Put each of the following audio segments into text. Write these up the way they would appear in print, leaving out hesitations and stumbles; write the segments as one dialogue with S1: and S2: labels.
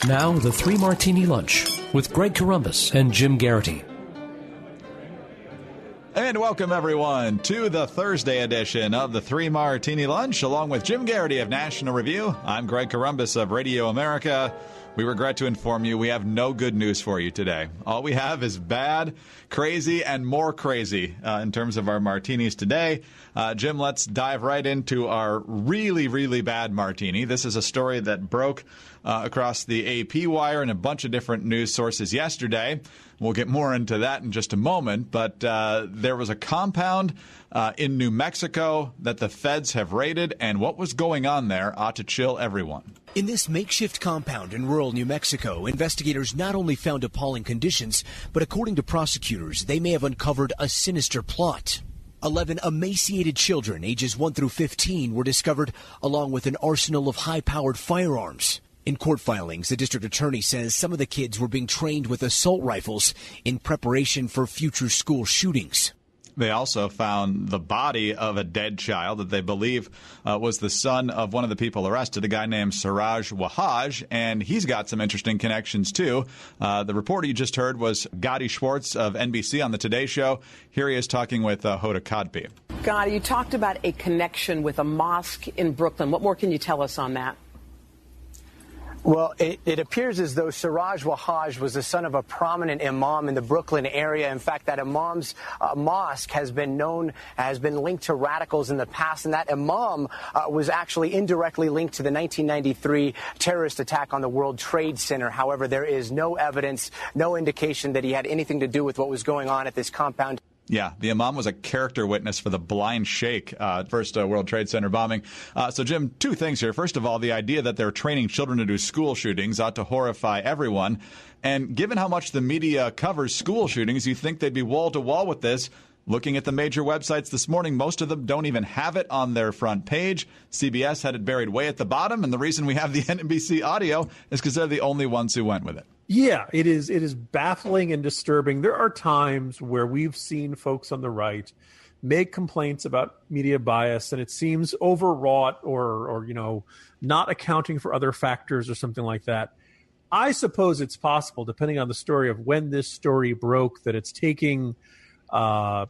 S1: Now, the Three Martini Lunch with Greg Corombos and Jim Geraghty.
S2: And welcome, everyone, to the Thursday edition of the Three Martini Lunch, along with Jim Geraghty of National Review. I'm Greg Corombos of Radio America. We regret to inform you we have no good news for you today. All we have is bad, crazy, and more crazy in terms of our martinis today. Jim, let's dive right into our really, really bad martini. This is a story that broke across the AP wire and a bunch of different news sources yesterday. We'll get more into that in just a moment, but there was a compound in New Mexico that the feds have raided, and what was going on there ought to chill everyone.
S3: In this makeshift compound in rural New Mexico, investigators not only found appalling conditions, but according to prosecutors, they may have uncovered a sinister plot. 11 emaciated children, ages 1 through 15, were discovered along with an arsenal of high-powered firearms. In court filings, the district attorney says some of the kids were being trained with assault rifles in preparation for future school shootings.
S2: They also found the body of a dead child that they believe was the son of one of the people arrested, a guy named Siraj Wahaj, and he's got some interesting connections, too. The reporter you just heard was Gadi Schwartz of NBC on the Today Show. Here he is talking with Hoda Kotb.
S4: Gadi, you talked about a connection with a mosque in Brooklyn. What more can you tell us on that?
S5: Well, it appears as though Siraj Wahaj was the son of a prominent imam in the Brooklyn area. In fact, that Imams Mosque has been linked to radicals in the past, and that imam was actually indirectly linked to the 1993 terrorist attack on the World Trade Center. However, there is no evidence, no indication that he had anything to do with what was going on at this compound.
S2: Yeah, the imam was a character witness for the blind sheikh, first World Trade Center bombing. So, Jim, two things here. First of all, the idea that they're training children to do school shootings ought to horrify everyone. And given how much the media covers school shootings, you think they'd be wall-to-wall with this. Looking at the major websites this morning, most of them don't even have it on their front page. CBS had it buried way at the bottom, and the reason we have the NBC audio is because they're the only ones who went with it.
S6: Yeah, it is baffling and disturbing. There are times where we've seen folks on the right make complaints about media bias, and it seems overwrought or not accounting for other factors or something like that. I suppose it's possible, depending on the story of when this story broke, that it's taking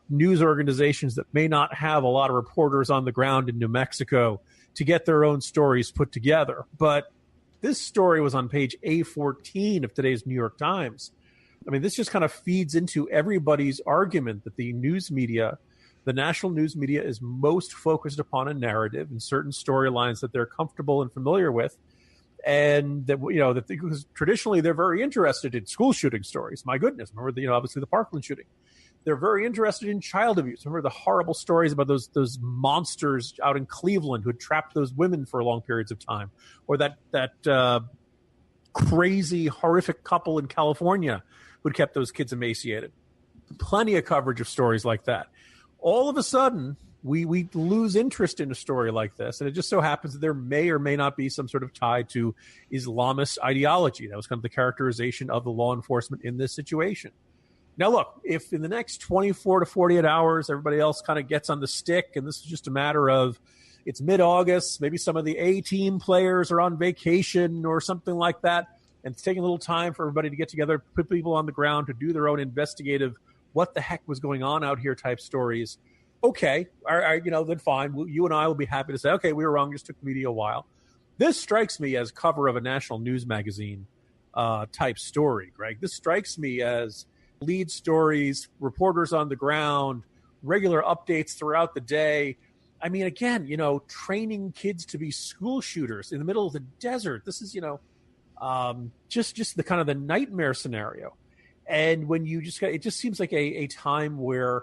S6: news organizations that may not have a lot of reporters on the ground in New Mexico to get their own stories put together. But this story was on page A14 of today's New York Times. I mean, this just kind of feeds into everybody's argument that the news media, the national news media, is most focused upon a narrative and certain storylines that they're comfortable and familiar with. And that, because traditionally they're very interested in school shooting stories. My goodness, remember obviously the Parkland shooting. They're very interested in child abuse. Remember the horrible stories about those monsters out in Cleveland who had trapped those women for long periods of time, or that crazy, horrific couple in California who had kept those kids emaciated. Plenty of coverage of stories like that. All of a sudden, we lose interest in a story like this, and it just so happens that there may or may not be some sort of tie to Islamist ideology. That was kind of the characterization of the law enforcement in this situation. Now, look, if in the next 24 to 48 hours, everybody else kind of gets on the stick, and this is just a matter of it's mid-August, maybe some of the A-team players are on vacation or something like that, and it's taking a little time for everybody to get together, put people on the ground to do their own investigative, what the heck was going on out here type stories. Okay, then fine. You and I will be happy to say, okay, we were wrong, just took the media a while. This strikes me as cover of a national news magazine type story, Greg. This strikes me as lead stories, reporters on the ground, regular updates throughout the day. I mean, again, training kids to be school shooters in the middle of the desert. This is, just the kind of the nightmare scenario. And when you it just seems like a time where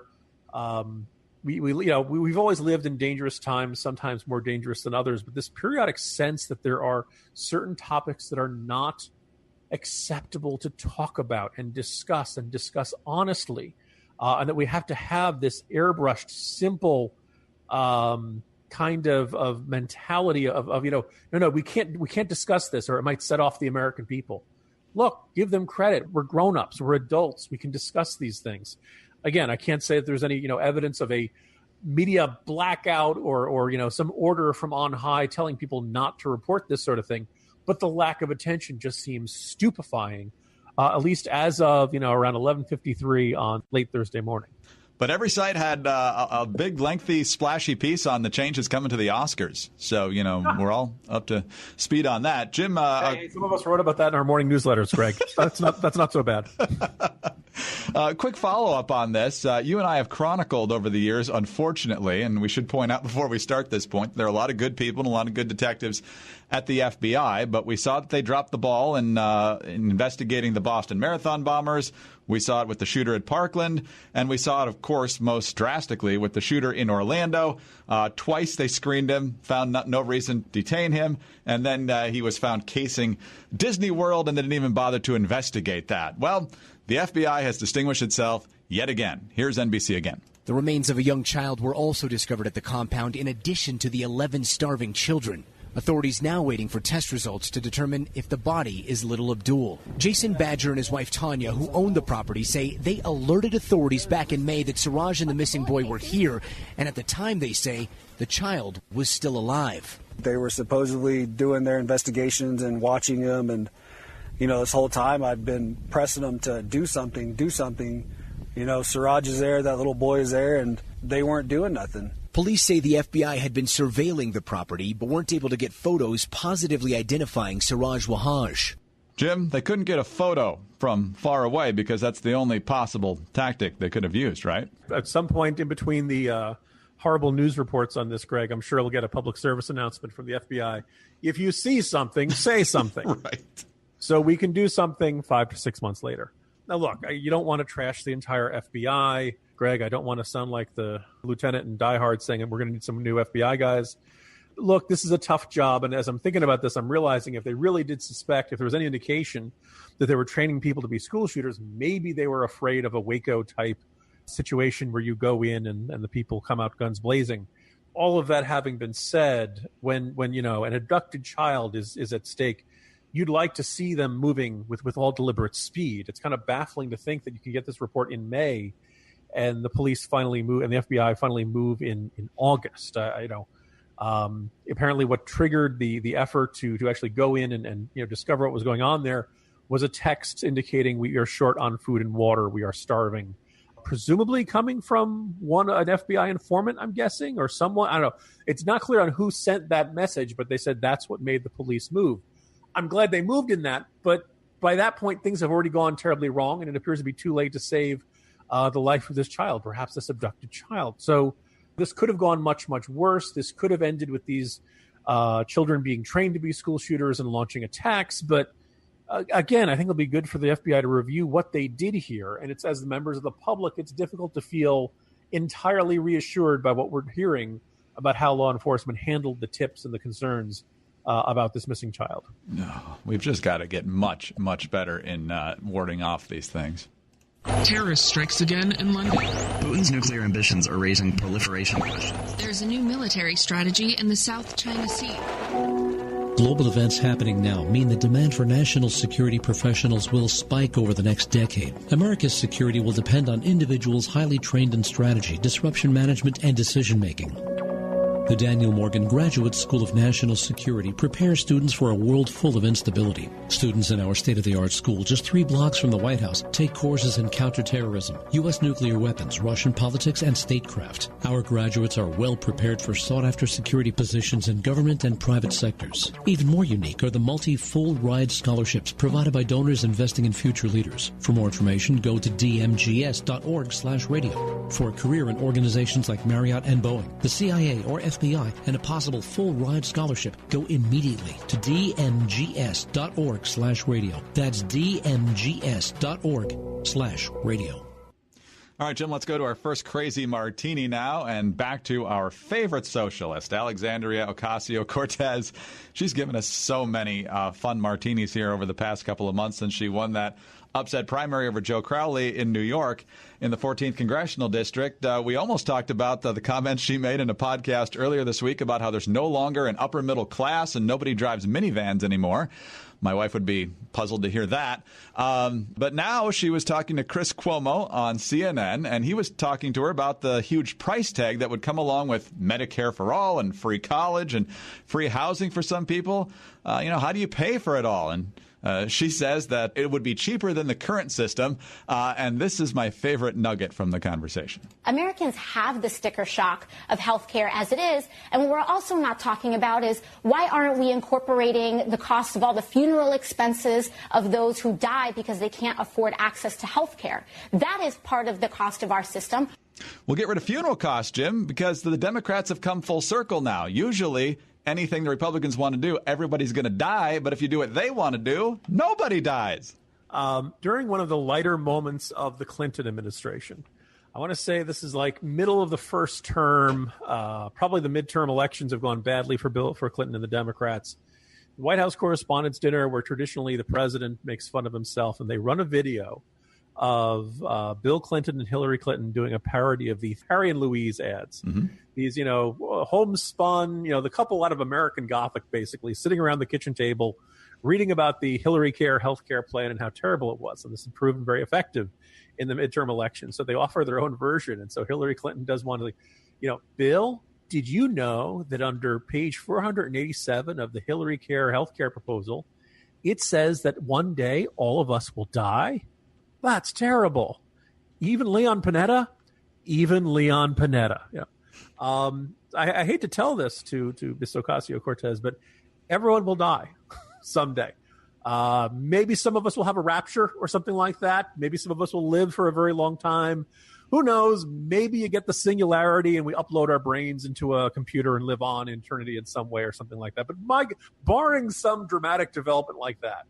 S6: we've always lived in dangerous times, sometimes more dangerous than others. But this periodic sense that there are certain topics that are not acceptable to talk about and discuss honestly, and that we have to have this airbrushed, simple kind of mentality of no, we can't discuss this, or it might set off the American people. Look, give them credit. We're grown-ups. We're adults. We can discuss these things. Again, I can't say that there's any evidence of a media blackout or some order from on high telling people not to report this sort of thing. but the lack of attention just seems stupefying, at least as of, around 11:53 on late Thursday morning.
S2: But every site had a big, lengthy, splashy piece on the changes coming to the Oscars. So, we're all up to speed on that. Jim,
S6: some of us wrote about that in our morning newsletters, Greg. That's not so bad.
S2: Quick follow-up on this. You and I have chronicled over the years, unfortunately, and we should point out before we start this point, there are a lot of good people and a lot of good detectives at the FBI, but we saw that they dropped the ball in investigating the Boston Marathon bombers. We saw it with the shooter at Parkland, and we saw it, of course, most drastically with the shooter in Orlando. Twice they screened him, found no reason to detain him, and then he was found casing Disney World, and they didn't even bother to investigate that. Well, the FBI has distinguished itself yet again. Here's NBC again.
S3: The remains of a young child were also discovered at the compound in addition to the 11 starving children. Authorities now waiting for test results to determine if the body is little Abdul. Jason Badger and his wife Tanya, who owned the property, say they alerted authorities back in May that Siraj and the missing boy were here, and at the time, they say, the child was still alive.
S7: They were supposedly doing their investigations and watching him, and this whole time I've been pressing them to do something. Siraj is there, that little boy is there, and they weren't doing nothing.
S3: Police say the FBI had been surveilling the property, but weren't able to get photos positively identifying Siraj Wahaj.
S2: Jim, they couldn't get a photo from far away because that's the only possible tactic they could have used, right?
S6: At some point in between the horrible news reports on this, Greg, I'm sure we'll get a public service announcement from the FBI. If you see something, say something.
S2: Right.
S6: So we can do something 5 to 6 months later. Now, look, you don't want to trash the entire FBI. Greg, I don't want to sound like the lieutenant in Die Hard saying we're going to need some new FBI guys. Look, this is a tough job, and as I'm thinking about this, I'm realizing if they really did suspect, if there was any indication that they were training people to be school shooters, maybe they were afraid of a Waco-type situation where you go in and the people come out guns blazing. All of that having been said, when an abducted child is at stake, you'd like to see them moving with all deliberate speed. It's kind of baffling to think that you can get this report in May and the police finally move, and the FBI finally move in August. Apparently, what triggered the effort to actually go in and discover what was going on there was a text indicating we are short on food and water, we are starving. Presumably coming from an FBI informant, I'm guessing, or someone. I don't know. It's not clear on who sent that message, but they said that's what made the police move. I'm glad they moved in that, but by that point, things have already gone terribly wrong, and it appears to be too late to save the life of this child, perhaps this abducted child. So this could have gone much, much worse. This could have ended with these children being trained to be school shooters and launching attacks. But again, I think it'll be good for the FBI to review what they did here. And it's, as the members of the public, it's difficult to feel entirely reassured by what we're hearing about how law enforcement handled the tips and the concerns about this missing child.
S2: No, we've just got to get much, much better in warding off these things.
S8: Terrorist strikes again in London.
S9: Putin's nuclear ambitions are raising proliferation questions.
S10: There's a new military strategy in the South China Sea.
S1: Global events happening now mean the demand for national security professionals will spike over the next decade. America's security will depend on individuals highly trained in strategy, disruption management, and decision-making. The Daniel Morgan Graduate School of National Security prepares students for a world full of instability. Students in our state-of-the-art school, just 3 blocks from the White House, take courses in counterterrorism, U.S. nuclear weapons, Russian politics, and statecraft. Our graduates are well prepared for sought-after security positions in government and private sectors. Even more unique are the multi-full-ride scholarships provided by donors investing in future leaders. For more information, go to dmgs.org/radio. For a career in organizations like Marriott and Boeing, the CIA, or FBI, and a possible full-ride scholarship, go immediately to dmgs.org/radio. That's dmgs.org/radio.
S2: All right, Jim, let's go to our first crazy martini now and back to our favorite socialist, Alexandria Ocasio-Cortez. She's given us so many fun martinis here over the past couple of months since she won that upset primary over Joe Crowley in New York in the 14th Congressional District. We almost talked about the comments she made in a podcast earlier this week about how there's no longer an upper middle class and nobody drives minivans anymore. My wife would be puzzled to hear that. But now she was talking to Chris Cuomo on CNN, and he was talking to her about the huge price tag that would come along with Medicare for all and free college and free housing for some people. how do you pay for it all? And she says that it would be cheaper than the current system. And this is my favorite nugget from the conversation.
S11: Americans have the sticker shock of health care as it is. And what we're also not talking about is why aren't we incorporating the cost of all the funeral expenses of those who die because they can't afford access to health care? That is part of the cost of our system.
S2: We'll get rid of funeral costs, Jim, because the Democrats have come full circle now. Usually, anything the Republicans want to do, everybody's going to die. But if you do what they want to do, nobody dies.
S6: During one of the lighter moments of the Clinton administration, I want to say this is like middle of the first term. Probably the midterm elections have gone badly for Clinton and the Democrats. The White House Correspondents' Dinner, where traditionally the president makes fun of himself, and they run a video of Bill Clinton and Hillary Clinton doing a parody of the Harry and Louise ads. Mm-hmm. These, homespun, the couple out of American Gothic, basically, sitting around the kitchen table, reading about the Hillary Care healthcare plan and how terrible it was. And this has proven very effective in the midterm election. So they offer their own version. And so Hillary Clinton does one, Bill, did you know that under page 487 of the Hillary Care healthcare proposal, it says that one day all of us will die? That's terrible. Even Leon Panetta. Yeah. I hate to tell this to Ms. Ocasio-Cortez, but everyone will die someday. Maybe some of us will have a rapture or something like that. Maybe some of us will live for a very long time. Who knows? Maybe you get the singularity and we upload our brains into a computer and live on in eternity in some way or something like that. But barring some dramatic development like that,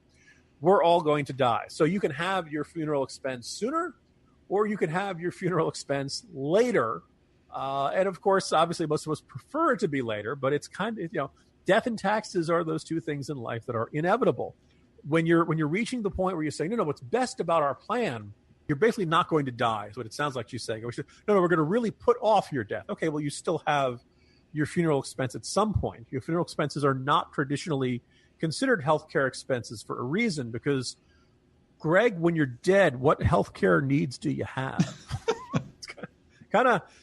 S6: we're all going to die. So you can have your funeral expense sooner, or you can have your funeral expense later. And of course, obviously, most of us prefer it to be later, but it's kind of, death and taxes are those two things in life that are inevitable. When you're reaching the point where you're saying, no, what's best about our plan, you're basically not going to die, is what it sounds like you're saying. We're going to really put off your death. Okay, well, you still have your funeral expense at some point. Your funeral expenses are not traditionally considered healthcare expenses for a reason, because, Greg, when you're dead, what healthcare needs do you have?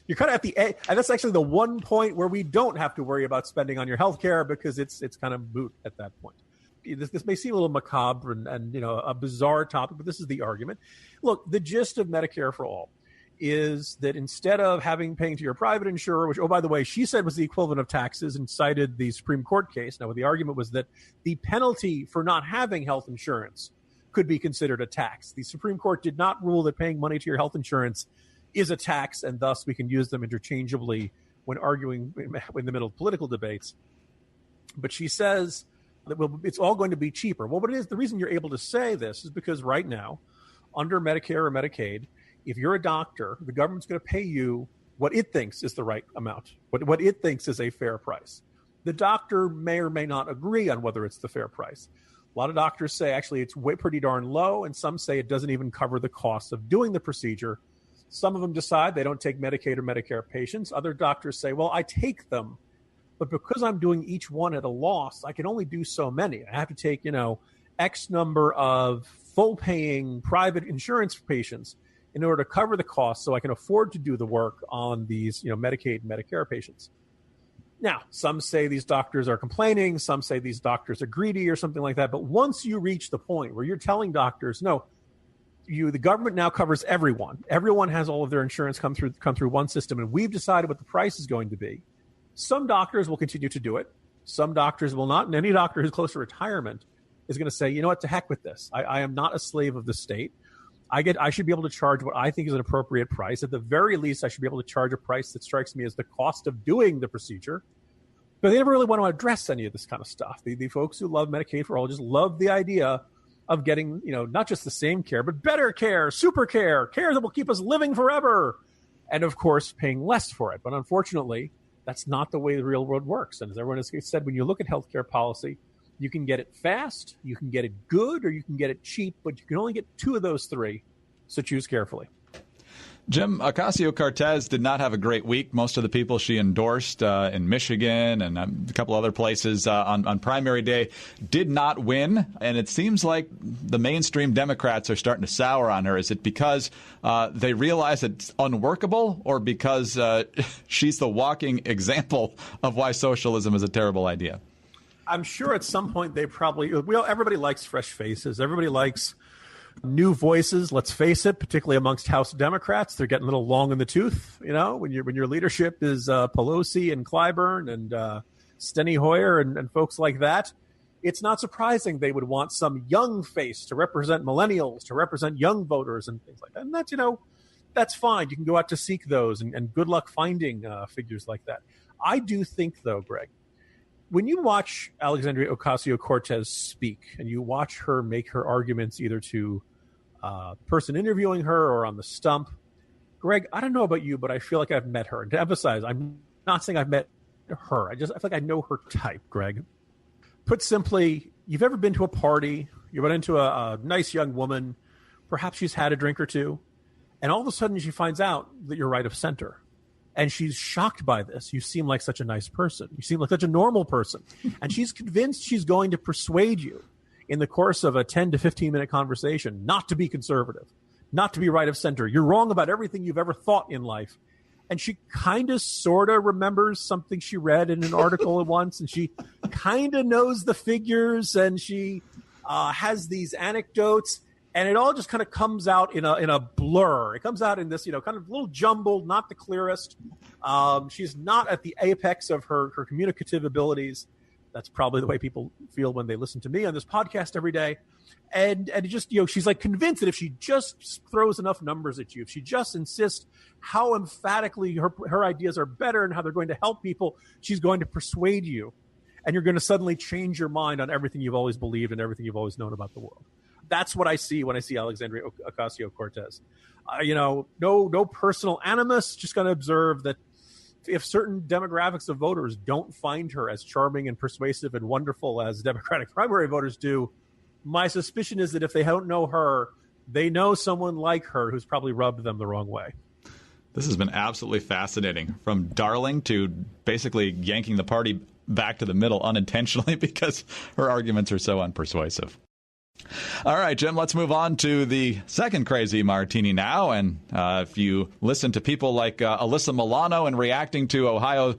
S6: You're kind of at the end, and that's actually the one point where we don't have to worry about spending on your healthcare, because it's kind of moot at that point. This may seem a little macabre and a bizarre topic, but this is the argument. Look, the gist of Medicare for All is that instead of paying to your private insurer, which, oh, by the way, she said was the equivalent of taxes and cited the Supreme Court case. Now, the argument was that the penalty for not having health insurance could be considered a tax. The Supreme Court did not rule that paying money to your health insurance is a tax, and thus we can use them interchangeably when arguing in the middle of political debates. But she says that it's all going to be cheaper. Well, what it is, the reason you're able to say this is because right now, under Medicare or Medicaid, if you're a doctor, the government's going to pay you what it thinks is the right amount, what it thinks is a fair price. The doctor may or may not agree on whether it's the fair price. A lot of doctors say, actually, it's pretty darn low, and some say it doesn't even cover the cost of doing the procedure. Some of them decide they don't take Medicaid or Medicare patients. Other doctors say, well, I take them, but because I'm doing each one at a loss, I can only do so many. I have to take, X number of full-paying private insurance patients in order to cover the cost so I can afford to do the work on these, Medicaid and Medicare patients. Now, some say these doctors are complaining. Some say these doctors are greedy or something like that. But once you reach the point where you're telling doctors, no, the government now covers everyone. Everyone has all of their insurance come through one system, and we've decided what the price is going to be. Some doctors will continue to do it. Some doctors will not. And any doctor who's close to retirement is going to say, you know what, to heck with this. I am not a slave of the state. I should be able to charge what I think is an appropriate price. At the very least, I should be able to charge a price that strikes me as the cost of doing the procedure. But they never really want to address any of this kind of stuff. The folks who love Medicaid for All just love the idea of getting, not just the same care, but better care, super care that will keep us living forever. And of course, paying less for it. But unfortunately, that's not the way the real world works. And as everyone has said, when you look at healthcare policy, you can get it fast, you can get it good, or you can get it cheap, but you can only get two of those three. So choose carefully.
S2: Jim, Ocasio-Cortez did not have a great week. Most of the people she endorsed in Michigan and a couple other places on primary day did not win. And it seems like the mainstream Democrats are starting to sour on her. Is it because they realize it's unworkable, or because she's the walking example of why socialism is a terrible idea?
S6: I'm sure at some point they probably, everybody likes fresh faces. Everybody likes new voices. Let's face it, particularly amongst House Democrats, they're getting a little long in the tooth. When your leadership is Pelosi and Clyburn and Steny Hoyer and folks like that, it's not surprising they would want some young face to represent millennials, to represent young voters and things like that. And that's, that's fine. You can go out to seek those and good luck finding figures like that. I do think, though, Greg, when you watch Alexandria Ocasio-Cortez speak and you watch her make her arguments either to the person interviewing her or on the stump, Greg, I don't know about you, but I feel like I've met her. And to emphasize, I'm not saying I've met her. I feel like I know her type, Greg. Put simply, you've ever been to a party, you run into a nice young woman, perhaps she's had a drink or two, and all of a sudden she finds out that you're right of center. And she's shocked by this. You seem like such a nice person. You seem like such a normal person. And she's convinced she's going to persuade you in the course of a 10 to 15-minute conversation not to be conservative, not to be right of center. You're wrong about everything you've ever thought in life. And she kind of sort of remembers something she read in an article once, and she kind of knows the figures, and she has these anecdotes, and it all just kind of comes out in a blur. It comes out in this, kind of a little jumbled, not the clearest. She's not at the apex of her communicative abilities. That's probably the way people feel when they listen to me on this podcast every day. And it just, she's like convinced that if she just throws enough numbers at you, if she just insists how emphatically her ideas are better and how they're going to help people, she's going to persuade you. And you're going to suddenly change your mind on everything you've always believed and everything you've always known about the world. That's what I see when I see Alexandria Ocasio-Cortez. No personal animus, just going to observe that if certain demographics of voters don't find her as charming and persuasive and wonderful as Democratic primary voters do, my suspicion is that if they don't know her, they know someone like her who's probably rubbed them the wrong way.
S2: This has been absolutely fascinating, from darling to basically yanking the party back to the middle unintentionally because her arguments are so unpersuasive. All right, Jim, let's move on to the second crazy martini now. And if you listen to people like Alyssa Milano and reacting to Ohio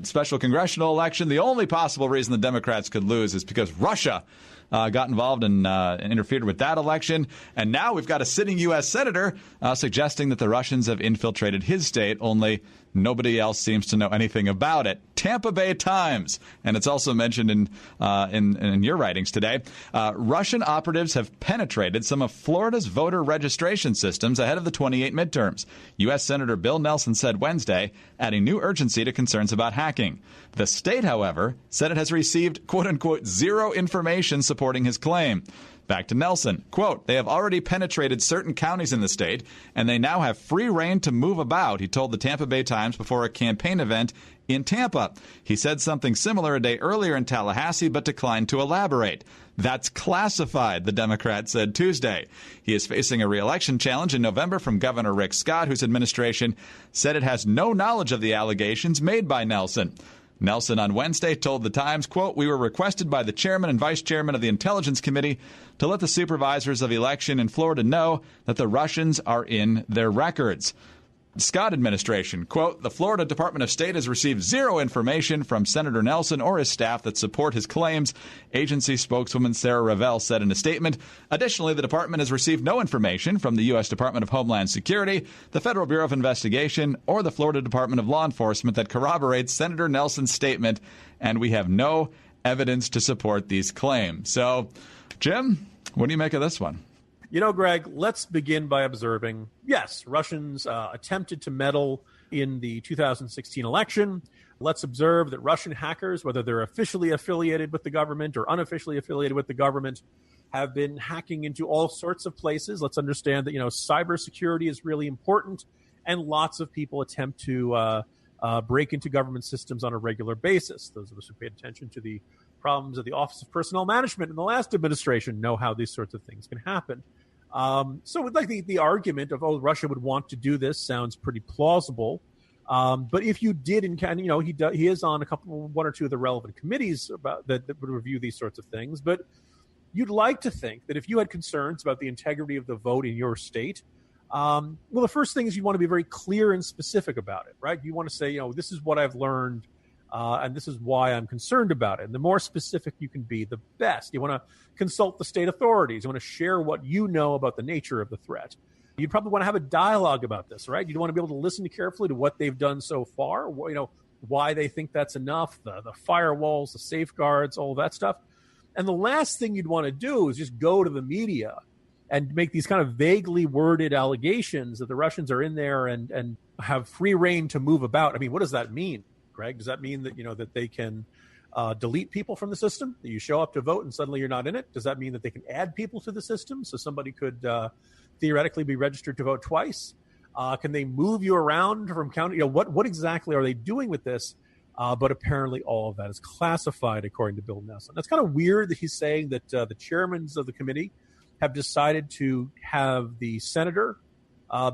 S2: special congressional election, the only possible reason the Democrats could lose is because Russia got involved and interfered with that election. And now we've got a sitting U.S. senator suggesting that the Russians have infiltrated his state, only nobody else seems to know anything about it. Tampa Bay Times, and it's also mentioned in your writings today, Russian operatives have penetrated some of Florida's voter registration systems ahead of the 28 midterms. U.S. Senator Bill Nelson said Wednesday, adding new urgency to concerns about hacking. The state, however, said it has received, quote-unquote, zero information supporting his claim. Back to Nelson, quote, they have already penetrated certain counties in the state, and they now have free reign to move about, he told the Tampa Bay Times before a campaign event in Tampa. He said something similar a day earlier in Tallahassee, but declined to elaborate. That's classified, the Democrat said Tuesday. He is facing a re-election challenge in November from Governor Rick Scott, whose administration said it has no knowledge of the allegations made by Nelson. Nelson on Wednesday told the Times, quote, we were requested by the chairman and vice chairman of the Intelligence Committee to let the supervisors of election in Florida know that the Russians are in their records. Scott administration, quote, the Florida Department of State has received zero information from Senator Nelson or his staff that support his claims, agency spokeswoman Sarah Ravel said in a statement. Additionally, the department has received no information from the U.S. Department of Homeland Security, the Federal Bureau of Investigation, or the Florida Department of Law Enforcement that corroborates Senator Nelson's statement, and we have no evidence to support these claims. So, Jim, what do you make of this one?
S6: Greg, let's begin by observing, yes, Russians attempted to meddle in the 2016 election. Let's observe that Russian hackers, whether they're officially affiliated with the government or unofficially affiliated with the government, have been hacking into all sorts of places. Let's understand that, cybersecurity is really important, and lots of people attempt to break into government systems on a regular basis. Those of us who paid attention to the problems of the Office of Personnel Management in the last administration know how these sorts of things can happen. So like the argument of, Russia would want to do this sounds pretty plausible. But if you did, he is on one or two of the relevant committees about that would review these sorts of things. But you'd like to think that if you had concerns about the integrity of the vote in your state, the first thing is you want to be very clear and specific about it, right? You want to say, this is what I've learned And this is why I'm concerned about it. And the more specific you can be, the best. You want to consult the state authorities. You want to share what you know about the nature of the threat. You'd probably want to have a dialogue about this, right? You'd want to be able to listen carefully to what they've done so far, why they think that's enough, the firewalls, the safeguards, all of that stuff. And the last thing you'd want to do is just go to the media and make these kind of vaguely worded allegations that the Russians are in there and have free reign to move about. I mean, what does that mean, Greg? Does that mean that, that they can delete people from the system, that you show up to vote and suddenly you're not in it? Does that mean that they can add people to the system so somebody could theoretically be registered to vote twice? Can they move you around from county? What exactly are they doing with this? But apparently all of that is classified, according to Bill Nelson. That's kind of weird that he's saying that the chairmen of the committee have decided to have the senator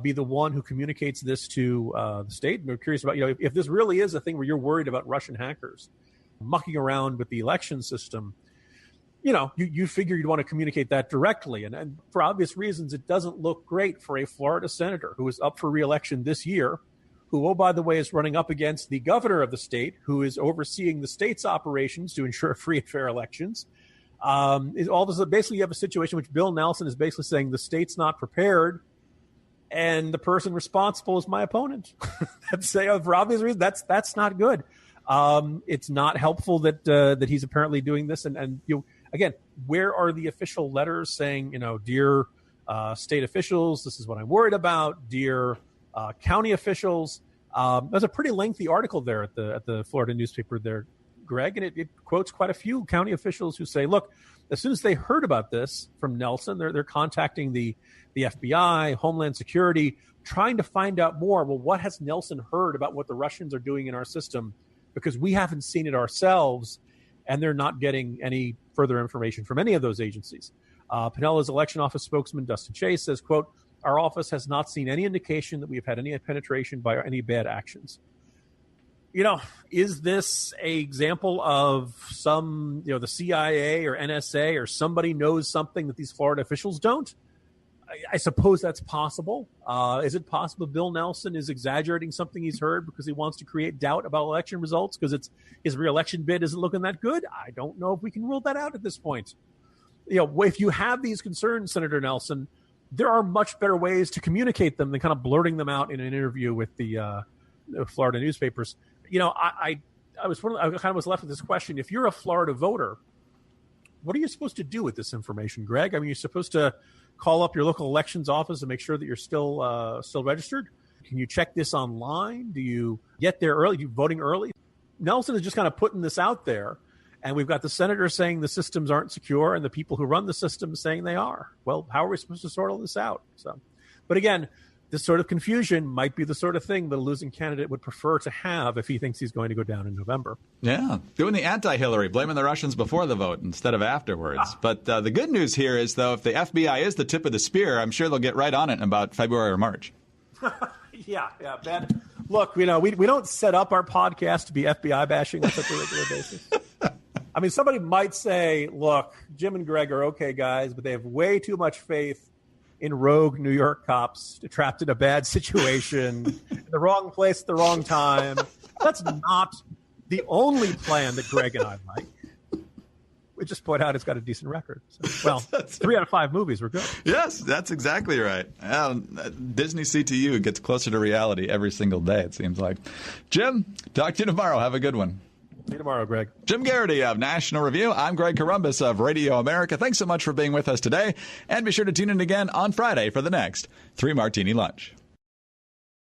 S6: be the one who communicates this to the state. And we're curious about, if this really is a thing where you're worried about Russian hackers mucking around with the election system, you figure you'd want to communicate that directly. And for obvious reasons, it doesn't look great for a Florida senator who is up for re-election this year, who, oh, by the way, is running up against the governor of the state, who is overseeing the state's operations to ensure free and fair elections. Basically, you have a situation which Bill Nelson is basically saying the state's not prepared, and the person responsible is my opponent. For obvious reasons, that's not good. It's not helpful that he's apparently doing this. And again, where are the official letters saying, dear state officials, this is what I'm worried about, dear county officials? There's a pretty lengthy article there at the Florida newspaper there, Greg, and it quotes quite a few county officials who say, look, as soon as they heard about this from Nelson, they're contacting the FBI, Homeland Security, trying to find out more. Well, what has Nelson heard about what the Russians are doing in our system? Because we haven't seen it ourselves, and they're not getting any further information from any of those agencies. Pinela's election office spokesman, Dustin Chase, says, quote, our office has not seen any indication that we've had any penetration by any bad actions. Is this an example of some, the CIA or NSA or somebody knows something that these Florida officials don't? I suppose that's possible. Is it possible Bill Nelson is exaggerating something he's heard because he wants to create doubt about election results because his re-election bid isn't looking that good? I don't know if we can rule that out at this point. If you have these concerns, Senator Nelson, there are much better ways to communicate them than kind of blurting them out in an interview with the Florida newspapers. I kind of was left with this question. If you're a Florida voter, what are you supposed to do with this information, Greg? I mean, you're supposed to call up your local elections office and make sure that you're still registered. Can you check this online? Do you get there early? Are you voting early? Nelson is just kind of putting this out there. And we've got the senator saying the systems aren't secure and the people who run the system saying they are. Well, how are we supposed to sort all this out? But again, this sort of confusion might be the sort of thing that a losing candidate would prefer to have if he thinks he's going to go down in November.
S2: Yeah, doing the anti-Hillary, blaming the Russians before the vote instead of afterwards. But the good news here is, though, if the FBI is the tip of the spear, I'm sure they'll get right on it in about February or March.
S6: Yeah, Ben. Look, we don't set up our podcast to be FBI bashing on such a regular basis. I mean, somebody might say, look, Jim and Greg are okay guys, but they have way too much faith in rogue New York cops trapped in a bad situation, in the wrong place at the wrong time. That's not the only plan that Greg and I like. We just point out it's got a decent record. So, 3 out of 5 movies were good.
S2: Yes, that's exactly right. Disney CTU gets closer to reality every single day, it seems like. Jim, talk to you tomorrow. Have a good one.
S6: See you tomorrow, Greg.
S2: Jim Geraghty of National Review. I'm Greg Corombos of Radio America. Thanks so much for being with us today. And be sure to tune in again on Friday for the next 3 Martini Lunch.